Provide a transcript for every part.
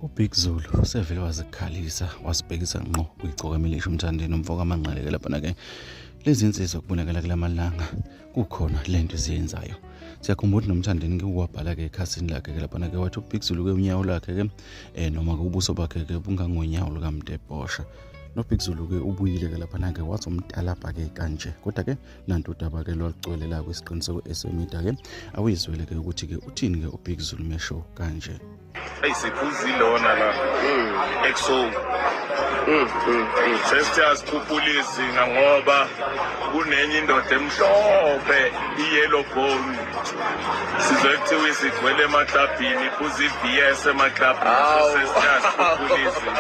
uBig Zulu sevele wazikhalisa wasibhekisa ngqo kwiGqokamilisha uMthandeni umfoka amanqaleke lapha ke lezi insizwa kubonakala kulamalanga kukhona lento eziyenzayo. Siyakhumbula ukuthi noMthandeni ke wabhala ke ekhasini lakhe ke lapha ke wathi uBig Zulu ke unyawo lakhe ke noma ke ubuso bakhe ke bungangonyawo lukaMtebosha. noBig Zulu ke ubuyile ke lapha ke wathi umtalapha ke kanje kodwa ke nanto udaba ke lwagcwelela kwisiqiniseko esemida ke awuyizwele ke ukuthi ke uthini ke uBig Zulu mesho kanje. Ayisiphuzilona la exo sesiyazikhuphulisa ngoba kunenye indoda emhlophe iyellow bone sizwe kuthiwa isigcwele emaklabhini iphuza iVS emaklabhini sesiyazikhuphulisa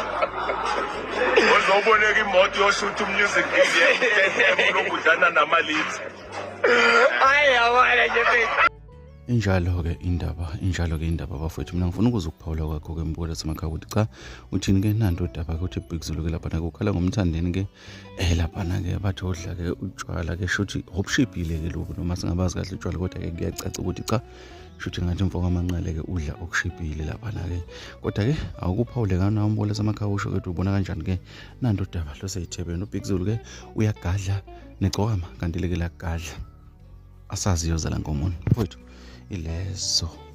uzoboneka imoto yoshutha umusic video lokudlana namalithi ayabona nje Injalo ke indaba bafowethu mina ngifuna ukuzukuphawula kwakho ke mbuko lasemakhaya ukuthi cha uthini ke nanto udaba ukuthi Big Zulu ke lapha ukhala ngomthandeni ke lapha ke bathi odla ke utshwala ke shuthi hopshipile ke lokho noma singabazi kahle utshwala kodwa ke kuyacaca ukuthi cha shuthi ngathi mfoka amanqale ke udla okushipile lapha ke kodwa ke awukuphawule kana umbuko lasemakhaya usho ke ubona kanjani ke nanto udaba loseyithebeni uBig Zulu ke uyagadla negcokama kanti ke lagadla asaziyo zala ngomoni mfowethu ilezo